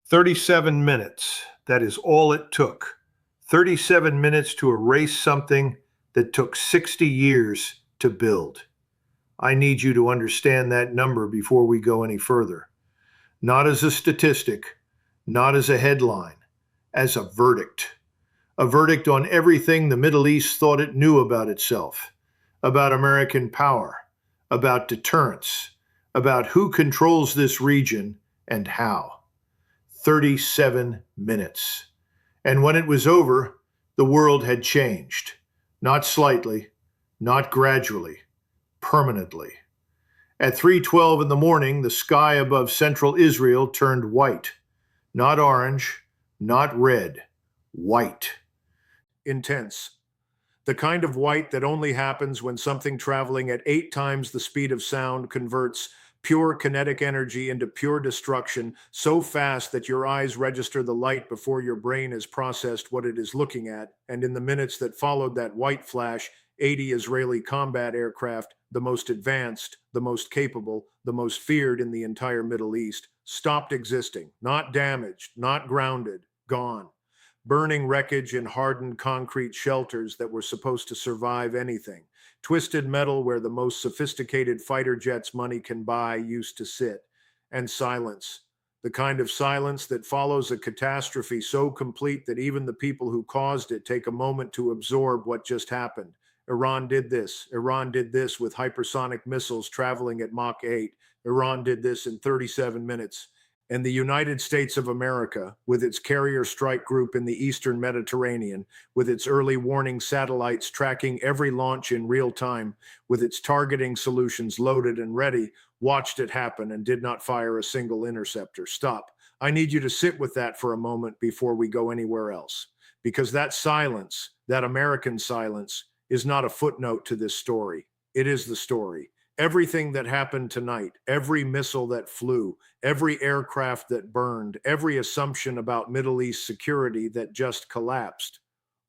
37 minutes. That is all it took. 37 minutes to erase something that took 60 years to build. I need you to understand that number before we go any further. Not as a statistic, not as a headline, as a verdict. A verdict on everything the Middle East thought it knew about itself, about American power, about deterrence, about who controls this region and how. 37 minutes. And when it was over, the world had changed. Not slightly, not gradually, permanently. At 3:12 in the morning, the sky above central Israel turned white. Not orange, not red, white. Intense. The kind of white that only happens when something traveling at 8 times the speed of sound converts pure kinetic energy into pure destruction so fast that your eyes register the light before your brain has processed what it is looking at. And in the minutes that followed that white flash, 80 Israeli combat aircraft, the most advanced, the most capable, the most feared in the entire Middle East, stopped existing, not damaged, not grounded, gone. Burning wreckage in hardened concrete shelters that were supposed to survive anything. Twisted metal where the most sophisticated fighter jets money can buy used to sit. And silence. The kind of silence that follows a catastrophe so complete that even the people who caused it take a moment to absorb what just happened. Iran did this. Iran did this with hypersonic missiles traveling at Mach 8. Iran did this in 37 minutes. And the United States of America, with its carrier strike group in the Eastern Mediterranean, with its early warning satellites tracking every launch in real time, with its targeting solutions loaded and ready, watched it happen and did not fire a single interceptor. Stop. I need you to sit with that for a moment before we go anywhere else. Because that silence, that American silence, is not a footnote to this story. It is the story. Everything that happened tonight, every missile that flew, every aircraft that burned, every assumption about Middle East security that just collapsed,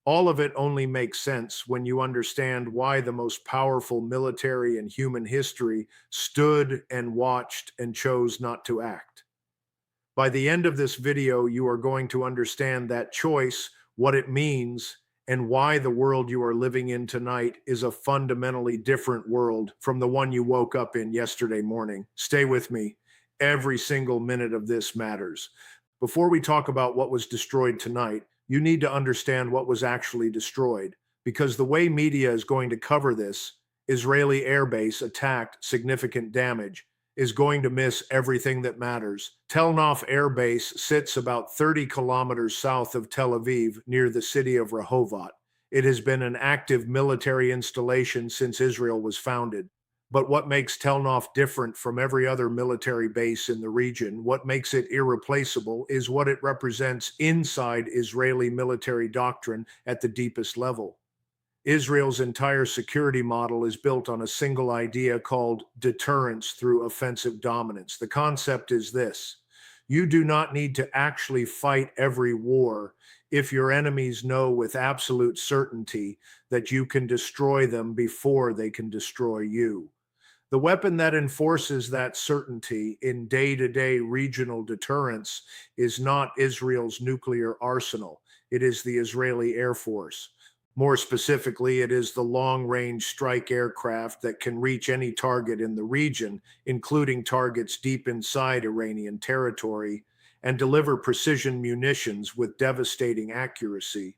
all of it only makes sense when you understand why the most powerful military in human history stood and watched and chose not to act. By the end of this video, you are going to understand that choice, what it means, and why the world you are living in tonight is a fundamentally different world from the one you woke up in yesterday morning. Stay with me. Every single minute of this matters. Before we talk about what was destroyed tonight, you need to understand what was actually destroyed, because the way media is going to cover this, Israeli airbase attacked, significant damage, is going to miss everything that matters. Tel Nof Airbase sits about 30 kilometers south of Tel Aviv, near the city of Rehovot. It has been an active military installation since Israel was founded. But what makes Tel Nof different from every other military base in the region, what makes it irreplaceable, is what it represents inside Israeli military doctrine at the deepest level. Israel's entire security model is built on a single idea called deterrence through offensive dominance. The concept is this: you do not need to actually fight every war if your enemies know with absolute certainty that you can destroy them before they can destroy you. The weapon that enforces that certainty in day-to-day regional deterrence is not Israel's nuclear arsenal. It is the Israeli Air Force. More specifically, it is the long-range strike aircraft that can reach any target in the region, including targets deep inside Iranian territory, and deliver precision munitions with devastating accuracy.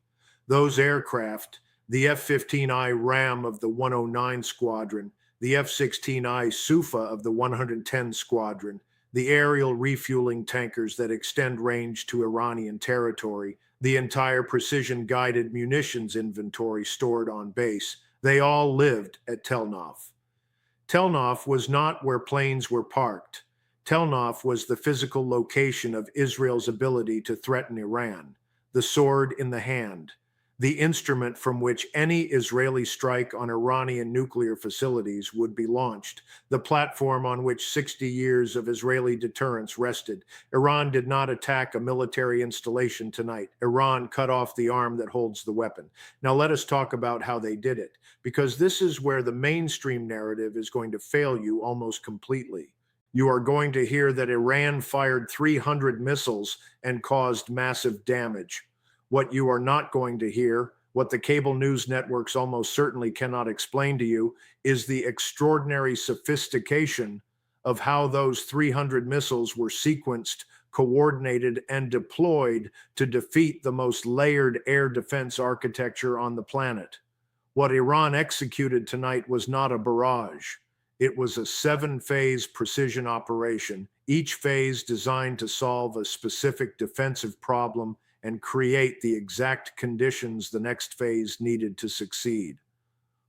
Those aircraft, the F-15I Ram of the 109 Squadron, the F-16I Sufa of the 110 Squadron, the aerial refueling tankers that extend range to Iranian territory, the entire precision-guided munitions inventory stored on base, they all lived at Tel Nof. Tel Nof was not where planes were parked. Tel Nof was the physical location of Israel's ability to threaten Iran, the sword in the hand, the instrument from which any Israeli strike on Iranian nuclear facilities would be launched, the platform on which 60 years of Israeli deterrence rested. Iran did not attack a military installation tonight. Iran cut off the arm that holds the weapon. Now let us talk about how they did it, because this is where the mainstream narrative is going to fail you almost completely. You are going to hear that Iran fired 300 missiles and caused massive damage. What you are not going to hear, what the cable news networks almost certainly cannot explain to you, is the extraordinary sophistication of how those 300 missiles were sequenced, coordinated, and deployed to defeat the most layered air defense architecture on the planet. What Iran executed tonight was not a barrage. It was a 7-phase precision operation, each phase designed to solve a specific defensive problem and create the exact conditions the next phase needed to succeed.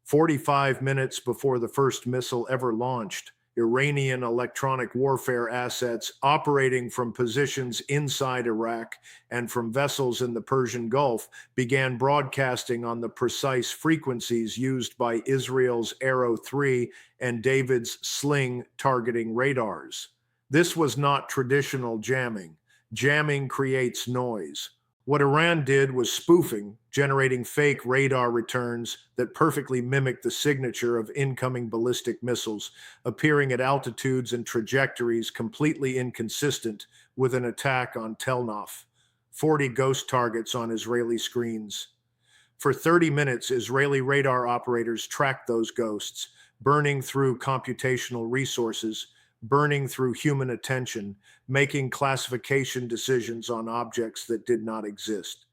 45 minutes before the first missile ever launched, Iranian electronic warfare assets operating from positions inside Iraq and from vessels in the Persian Gulf began broadcasting on the precise frequencies used by Israel's Arrow 3 and David's Sling targeting radars. This was not traditional jamming. Jamming creates noise. What Iran did was spoofing, generating fake radar returns that perfectly mimicked the signature of incoming ballistic missiles, appearing at altitudes and trajectories completely inconsistent with an attack on Tel Nof. 40 ghost targets on Israeli screens. For 30 minutes, Israeli radar operators tracked those ghosts, burning through computational resources, burning through human attention, making classification decisions on objects that did not exist.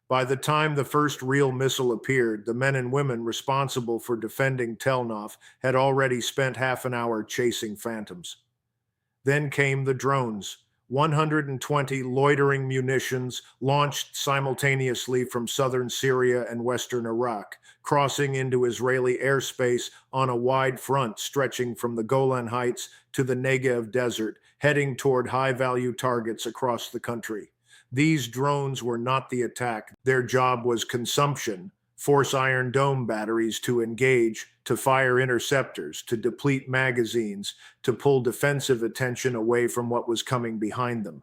By the time the first real missile appeared, the men and women responsible for defending Tel Nof had already spent half an hour chasing phantoms. Then came the drones. 120 loitering munitions launched simultaneously from southern Syria and western Iraq, crossing into Israeli airspace on a wide front stretching from the Golan Heights to the Negev Desert, heading toward high-value targets across the country. These drones were not the attack. Their job was consumption. Force Iron Dome batteries to engage, to fire interceptors, to deplete magazines, to pull defensive attention away from what was coming behind them.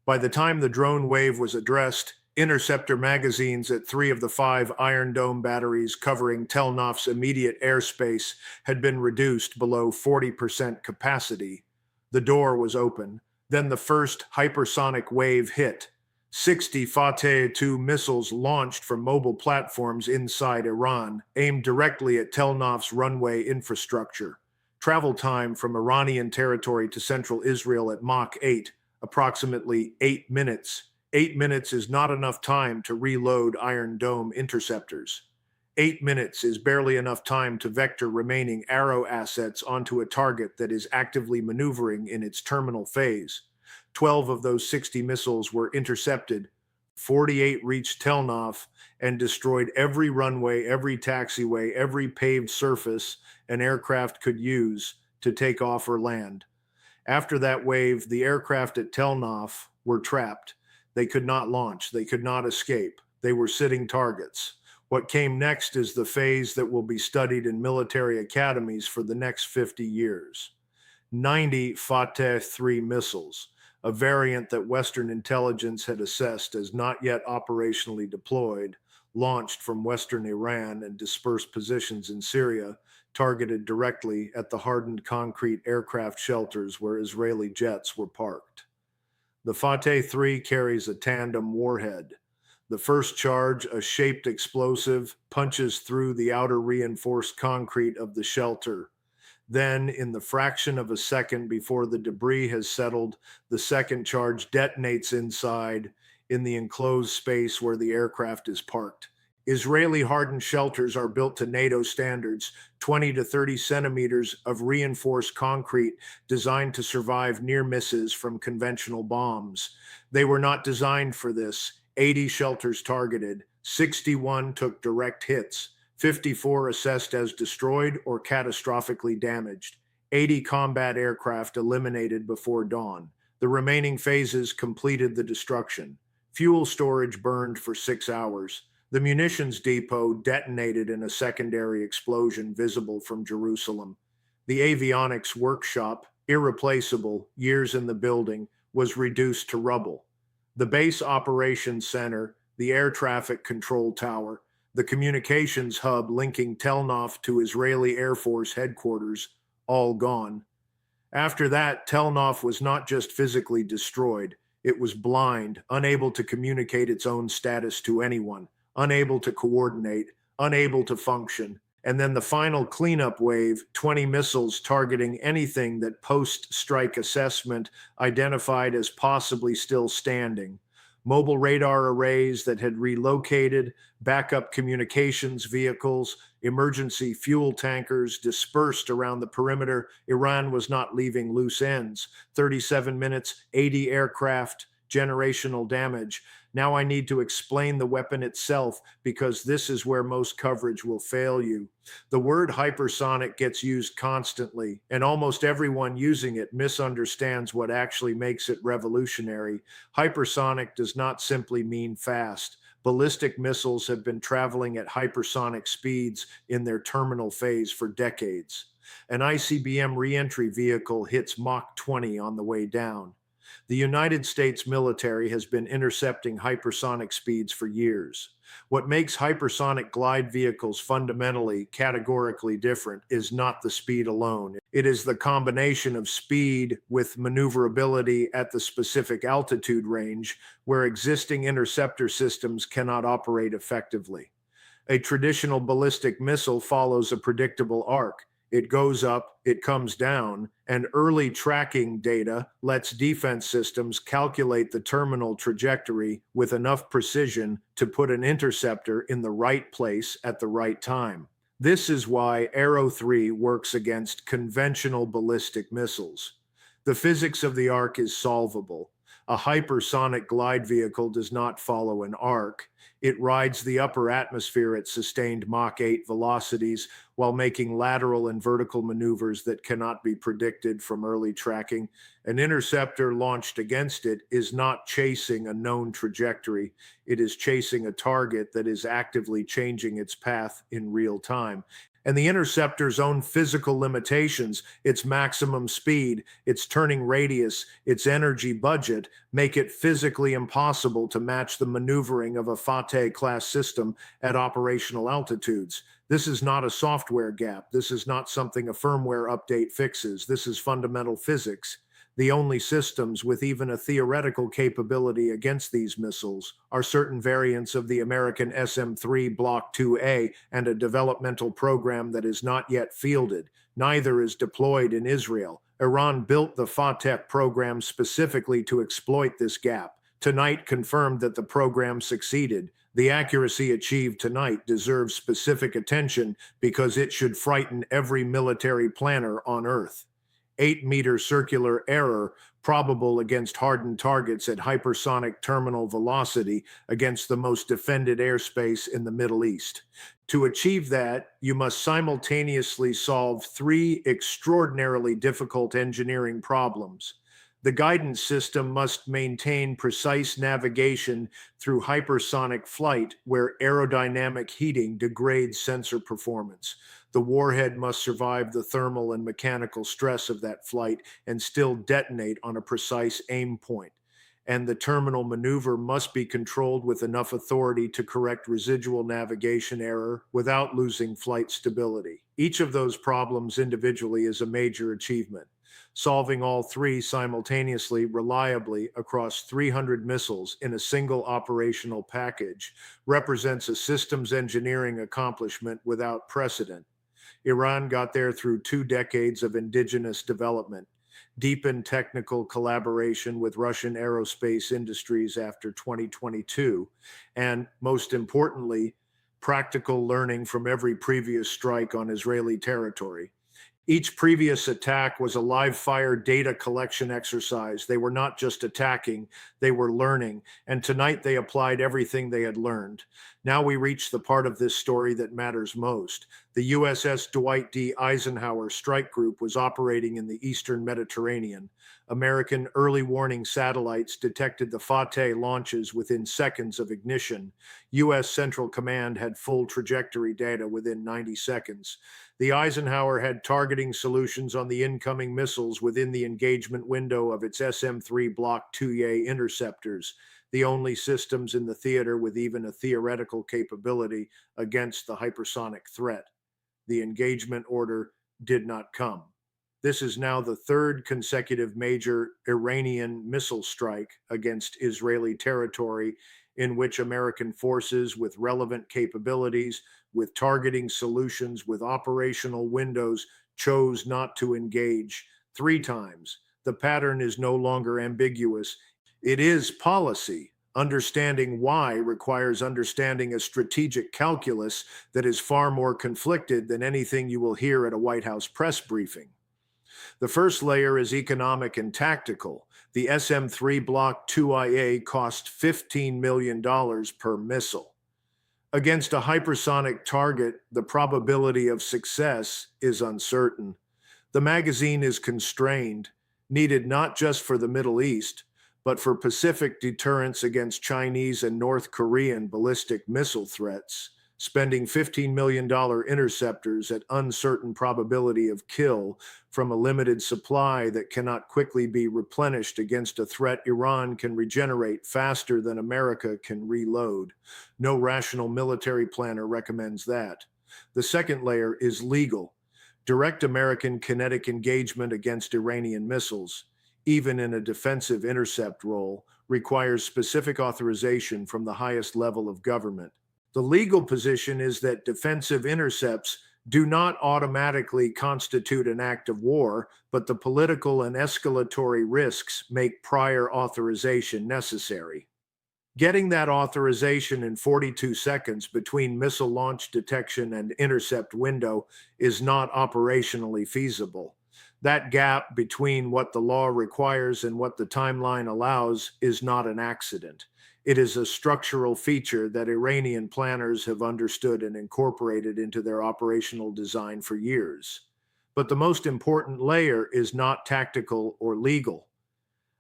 By the time the drone wave was addressed, interceptor magazines at 3 of the 5 Iron Dome batteries covering Tel Nof's immediate airspace had been reduced below 40% capacity. The door was open. Then the first hypersonic wave hit. 60 Fateh-2 missiles launched from mobile platforms inside Iran, aimed directly at Tel Nof's runway infrastructure. Travel time from Iranian territory to central Israel at Mach 8, approximately 8 minutes. 8 minutes is not enough time to reload Iron Dome interceptors. 8 minutes is barely enough time to vector remaining Arrow assets onto a target that is actively maneuvering in its terminal phase. 12 of those 60 missiles were intercepted. 48 reached Tel Nof and destroyed every runway, every taxiway, every paved surface an aircraft could use to take off or land. After that wave, the aircraft at Tel Nof were trapped. They could not launch. They could not escape. They were sitting targets. What came next is the phase that will be studied in military academies for the next 50 years. 90 Fateh-3 missiles, a variant that Western intelligence had assessed as not yet operationally deployed, launched from Western Iran and dispersed positions in Syria, targeted directly at the hardened concrete aircraft shelters where Israeli jets were parked. The Fateh-3 carries a tandem warhead. The first charge, a shaped explosive, punches through the outer reinforced concrete of the shelter. Then, in the fraction of a second before the debris has settled, the second charge detonates inside in the enclosed space where the aircraft is parked. Israeli hardened shelters are built to NATO standards, 20 to 30 centimeters of reinforced concrete designed to survive near misses from conventional bombs. They were not designed for this. 80 shelters targeted, 61 took direct hits. 54 assessed as destroyed or catastrophically damaged. 80 combat aircraft eliminated before dawn. The remaining phases completed the destruction. Fuel storage burned for 6 hours. The munitions depot detonated in a secondary explosion visible from Jerusalem. The avionics workshop, irreplaceable, years in the building, was reduced to rubble. The base operations center, the air traffic control tower, the communications hub linking Tel Nof to Israeli Air Force headquarters, all gone. After that, Tel Nof was not just physically destroyed, it was blind, unable to communicate its own status to anyone, unable to coordinate, unable to function. And then the final cleanup wave, 20 missiles targeting anything that post strike assessment identified as possibly still standing. Mobile radar arrays that had relocated, backup communications vehicles, emergency fuel tankers dispersed around the perimeter. Iran was not leaving loose ends. 37 minutes, 80 aircraft, generational damage. Now I need to explain the weapon itself because this is where most coverage will fail you. The word hypersonic gets used constantly, and almost everyone using it misunderstands what actually makes it revolutionary. Hypersonic does not simply mean fast. Ballistic missiles have been traveling at hypersonic speeds in their terminal phase for decades. An ICBM reentry vehicle hits Mach 20 on the way down. The United States military has been intercepting hypersonic speeds for years. What makes hypersonic glide vehicles fundamentally, categorically different is not the speed alone. It is the combination of speed with maneuverability at the specific altitude range where existing interceptor systems cannot operate effectively. A traditional ballistic missile follows a predictable arc. It goes up, it comes down, and early tracking data lets defense systems calculate the terminal trajectory with enough precision to put an interceptor in the right place at the right time. This is why Arrow 3 works against conventional ballistic missiles. The physics of the arc is solvable. A hypersonic glide vehicle does not follow an arc. It rides the upper atmosphere at sustained Mach 8 velocities while making lateral and vertical maneuvers that cannot be predicted from early tracking. An interceptor launched against it is not chasing a known trajectory. It is chasing a target that is actively changing its path in real time. And the interceptor's own physical limitations, its maximum speed, its turning radius, its energy budget, make it physically impossible to match the maneuvering of a Fateh-class system at operational altitudes. This is not a software gap. This is not something a firmware update fixes. This is fundamental physics. The only systems with even a theoretical capability against these missiles are certain variants of the American SM-3 Block 2A and a developmental program that is not yet fielded. Neither is deployed in Israel. Iran built the Fateh program specifically to exploit this gap. Tonight confirmed that the program succeeded. The accuracy achieved tonight deserves specific attention because it should frighten every military planner on Earth. 8-meter circular error probable against hardened targets at hypersonic terminal velocity against the most defended airspace in the Middle East. To achieve that, you must simultaneously solve three extraordinarily difficult engineering problems. The guidance system must maintain precise navigation through hypersonic flight where aerodynamic heating degrades sensor performance. The warhead must survive the thermal and mechanical stress of that flight and still detonate on a precise aim point. And the terminal maneuver must be controlled with enough authority to correct residual navigation error without losing flight stability. Each of those problems individually is a major achievement. Solving all three simultaneously, reliably, across 300 missiles in a single operational package represents a systems engineering accomplishment without precedent. Iran got there through 2 decades of indigenous development, deepened technical collaboration with Russian aerospace industries after 2022, and most importantly, practical learning from every previous strike on Israeli territory. Each previous attack was a live fire data collection exercise. They were not just attacking, they were learning. And tonight they applied everything they had learned. Now we reach the part of this story that matters most. The USS Dwight D. Eisenhower strike group was operating in the Eastern Mediterranean. American early warning satellites detected the Fateh launches within seconds of ignition. U.S. Central Command had full trajectory data within 90 seconds. The Eisenhower had targeting solutions on the incoming missiles within the engagement window of its SM-3 Block 2A interceptors, the only systems in the theater with even a theoretical capability against the hypersonic threat. The engagement order did not come. This is now the third consecutive major Iranian missile strike against Israeli territory in which American forces with relevant capabilities, with targeting solutions, with operational windows, chose not to engage 3 times. The pattern is no longer ambiguous. It is policy. Understanding why requires understanding a strategic calculus that is far more conflicted than anything you will hear at a White House press briefing. The first layer is economic and tactical. The SM-3 Block 2IA cost $15 million per missile. Against a hypersonic target, the probability of success is uncertain. The magazine is constrained, needed not just for the Middle East, but for Pacific deterrence against Chinese and North Korean ballistic missile threats. Spending $15 million interceptors at uncertain probability of kill from a limited supply that cannot quickly be replenished against a threat Iran can regenerate faster than America can reload. No rational military planner recommends that. The second layer is legal. Direct American kinetic engagement against Iranian missiles, even in a defensive intercept role, requires specific authorization from the highest level of government. The legal position is that defensive intercepts do not automatically constitute an act of war, but the political and escalatory risks make prior authorization necessary. Getting that authorization in 42 seconds between missile launch detection and intercept window is not operationally feasible. That gap between what the law requires and what the timeline allows is not an accident. It is a structural feature that Iranian planners have understood and incorporated into their operational design for years. But the most important layer is not tactical or legal.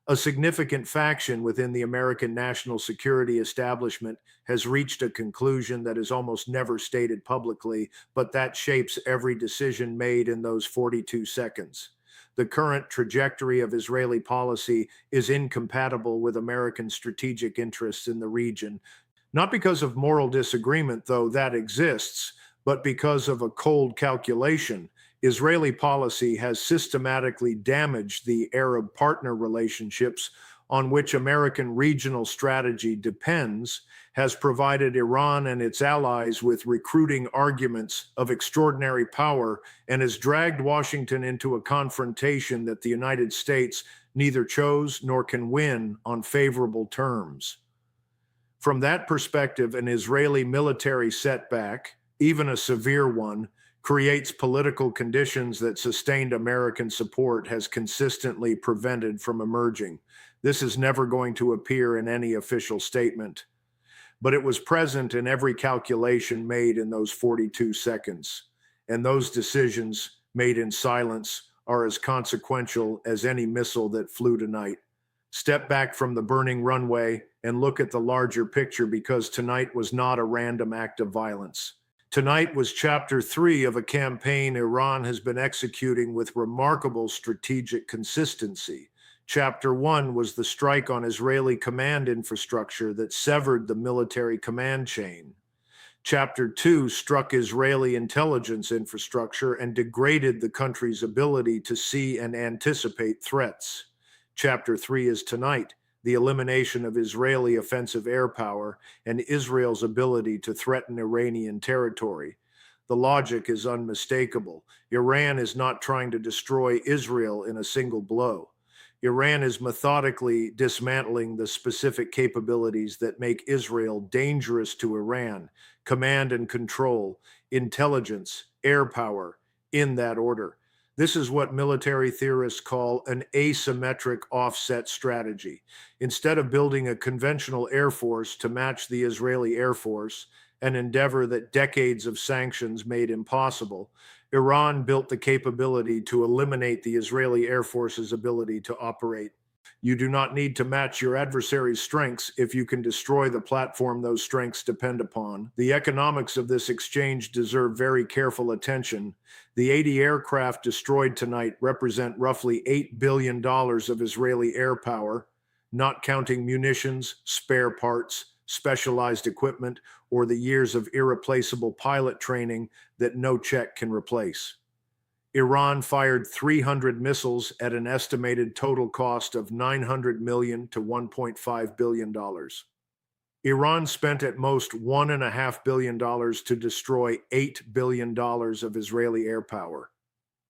A significant faction within the American national security establishment has reached a conclusion that is almost never stated publicly, but that shapes every decision made in those 42 seconds. The current trajectory of Israeli policy is incompatible with American strategic interests in the region, not because of moral disagreement, though that exists, but because of a cold calculation. Israeli policy has systematically damaged the Arab partner relationships on which American regional strategy depends, has provided Iran and its allies with recruiting arguments of extraordinary power, and has dragged Washington into a confrontation that the United States neither chose nor can win on favorable terms. From that perspective, an Israeli military setback, even a severe one, creates political conditions that sustained American support has consistently prevented from emerging. This is never going to appear in any official statement, but it was present in every calculation made in those 42 seconds. And those decisions made in silence are as consequential as any missile that flew tonight. Step back from the burning runway and look at the larger picture, because tonight was not a random act of violence. Tonight was chapter 3 of a campaign Iran has been executing with remarkable strategic consistency. Chapter 1 was the strike on Israeli command infrastructure that severed the military command chain. Chapter 2 struck Israeli intelligence infrastructure and degraded the country's ability to see and anticipate threats. Chapter 3 is tonight, the elimination of Israeli offensive air power and Israel's ability to threaten Iranian territory. The logic is unmistakable. Iran is not trying to destroy Israel in a single blow. Iran is methodically dismantling the specific capabilities that make Israel dangerous to Iran: command and control, intelligence, air power, in that order. This is what military theorists call an asymmetric offset strategy. Instead of building a conventional air force to match the Israeli Air Force, an endeavor that decades of sanctions made impossible, Iran built the capability to eliminate the Israeli Air Force's ability to operate. You do not need to match your adversary's strengths if you can destroy the platform those strengths depend upon. The economics of this exchange deserve very careful attention. The 80 aircraft destroyed tonight represent roughly $8 billion of Israeli air power, not counting munitions, spare parts, specialized equipment, or the years of irreplaceable pilot training that no check can replace. Iran fired 300 missiles at an estimated total cost of $900 million to $1.5 billion. Iran spent at most $1.5 billion to destroy $8 billion of Israeli air power,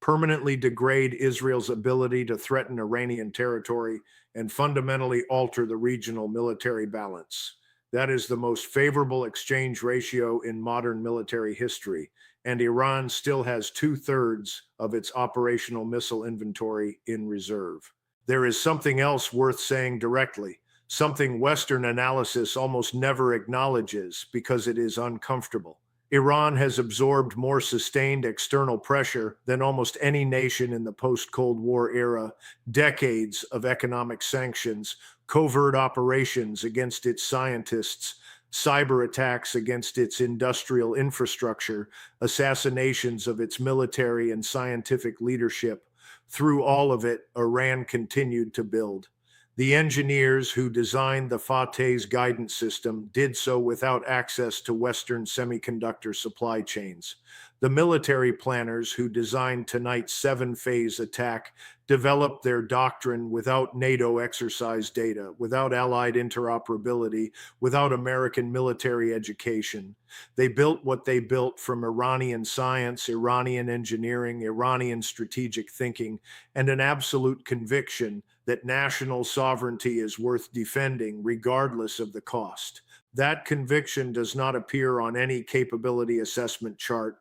permanently degrade Israel's ability to threaten Iranian territory, and fundamentally alter the regional military balance. That is the most favorable exchange ratio in modern military history, and Iran still has 2/3 of its operational missile inventory in reserve. There is something else worth saying directly, something Western analysis almost never acknowledges because it is uncomfortable. Iran has absorbed more sustained external pressure than almost any nation in the post-Cold War era, decades of economic sanctions, covert operations against its scientists, cyber attacks against its industrial infrastructure, assassinations of its military and scientific leadership. Through all of it, Iran continued to build. The engineers who designed the Fateh's guidance system did so without access to Western semiconductor supply chains. The military planners who designed tonight's 7-phase attack developed their doctrine without NATO exercise data, without Allied interoperability, without American military education. They built what they built from Iranian science, Iranian engineering, Iranian strategic thinking, and an absolute conviction that national sovereignty is worth defending regardless of the cost. That conviction does not appear on any capability assessment chart,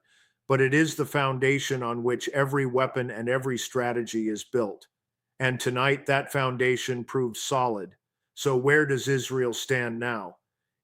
but it is the foundation on which every weapon and every strategy is built. And tonight, that foundation proved solid. So where does Israel stand now?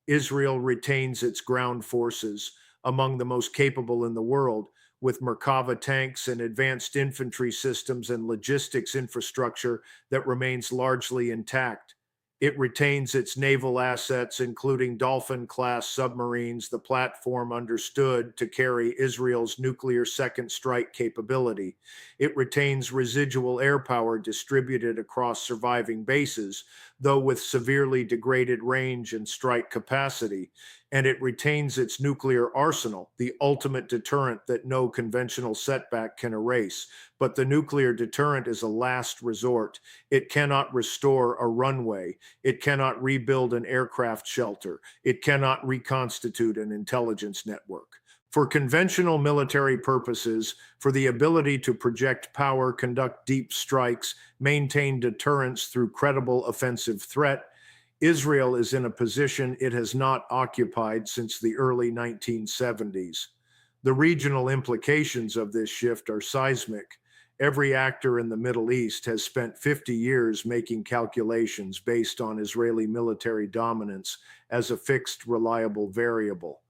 Israel retains its ground forces, among the most capable in the world, with Merkava tanks and advanced infantry systems and logistics infrastructure that remains largely intact. It retains its naval assets, including Dolphin-class submarines, the platform understood to carry Israel's nuclear second strike capability. It retains residual air power distributed across surviving bases, though with severely degraded range and strike capacity. And it retains its nuclear arsenal, the ultimate deterrent that no conventional setback can erase. But the nuclear deterrent is a last resort. It cannot restore a runway. It cannot rebuild an aircraft shelter. It cannot reconstitute an intelligence network. For conventional military purposes, for the ability to project power, conduct deep strikes, maintain deterrence through credible offensive threat, Israel is in a position it has not occupied since the early 1970s. The regional implications of this shift are seismic. Every actor in the Middle East has spent 50 years making calculations based on Israeli military dominance as a fixed, reliable variable.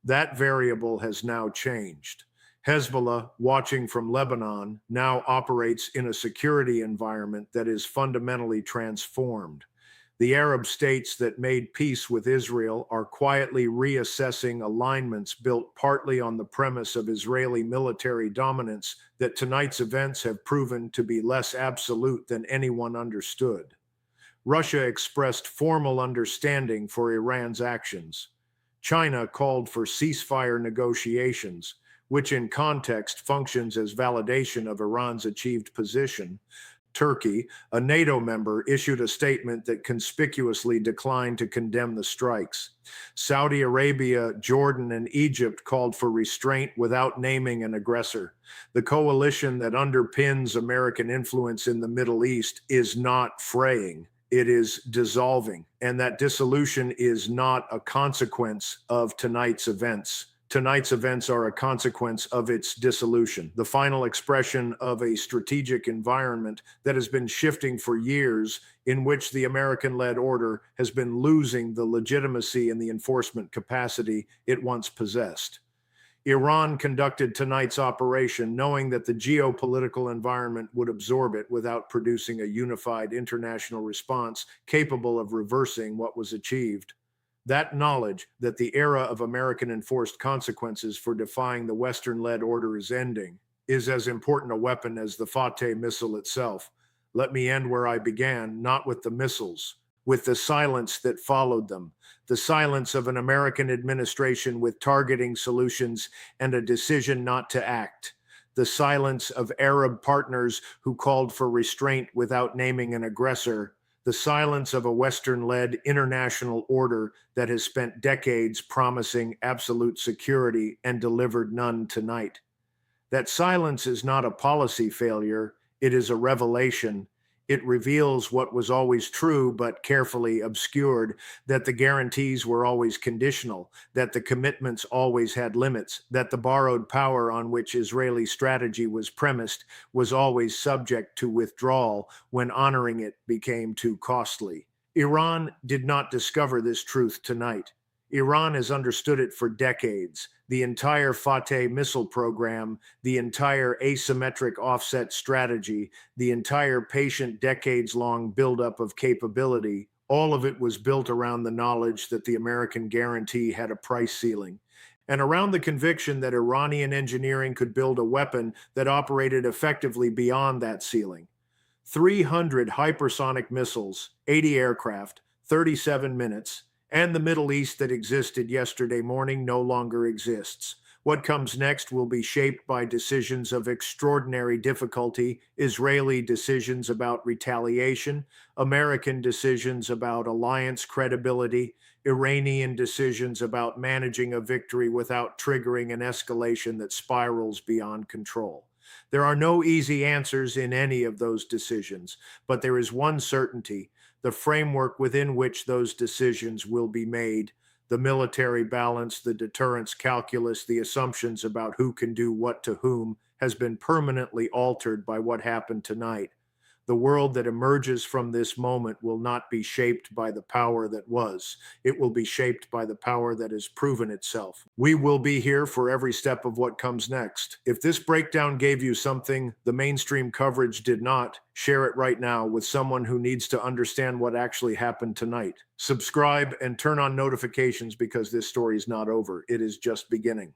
That variable has now changed. Hezbollah, watching from Lebanon, now operates in a security environment that is fundamentally transformed. The Arab states that made peace with Israel are quietly reassessing alignments built partly on the premise of Israeli military dominance that tonight's events have proven to be less absolute than anyone understood. Russia expressed formal understanding for Iran's actions. China called for ceasefire negotiations, which in context functions as validation of Iran's achieved position. Turkey, a NATO member, issued a statement that conspicuously declined to condemn the strikes. Saudi Arabia, Jordan, and Egypt called for restraint without naming an aggressor. The coalition that underpins American influence in the Middle East is not fraying. It is dissolving, and that dissolution is not a consequence of tonight's events. Tonight's events are a consequence of its dissolution, the final expression of a strategic environment that has been shifting for years, in which the American-led order has been losing the legitimacy and the enforcement capacity it once possessed. Iran conducted tonight's operation knowing that the geopolitical environment would absorb it without producing a unified international response capable of reversing what was achieved. That knowledge that the era of American-enforced consequences for defying the Western-led order is ending is as important a weapon as the Fateh missile itself. Let me end where I began, not with the missiles, with the silence that followed them, the silence of an American administration with targeting solutions and a decision not to act, the silence of Arab partners who called for restraint without naming an aggressor, the silence of a Western-led international order that has spent decades promising absolute security and delivered none tonight. That silence is not a policy failure, it is a revelation. It reveals what was always true but carefully obscured, that the guarantees were always conditional, that the commitments always had limits, that the borrowed power on which Israeli strategy was premised was always subject to withdrawal when honoring it became too costly. Iran did not discover this truth tonight. Iran has understood it for decades. The entire Fateh missile program, the entire asymmetric offset strategy, the entire patient decades-long buildup of capability, all of it was built around the knowledge that the American guarantee had a price ceiling, and around the conviction that Iranian engineering could build a weapon that operated effectively beyond that ceiling. 300 hypersonic missiles, 80 aircraft, 37 minutes, and the Middle East that existed yesterday morning no longer exists. What comes next will be shaped by decisions of extraordinary difficulty, Israeli decisions about retaliation, American decisions about alliance credibility, Iranian decisions about managing a victory without triggering an escalation that spirals beyond control. There are no easy answers in any of those decisions, but there is one certainty: the framework within which those decisions will be made, the military balance, the deterrence calculus, the assumptions about who can do what to whom, has been permanently altered by what happened tonight. The world that emerges from this moment will not be shaped by the power that was. It will be shaped by the power that has proven itself. We will be here for every step of what comes next. If this breakdown gave you something the mainstream coverage did not, share it right now with someone who needs to understand what actually happened tonight. Subscribe and turn on notifications, because this story is not over. It is just beginning.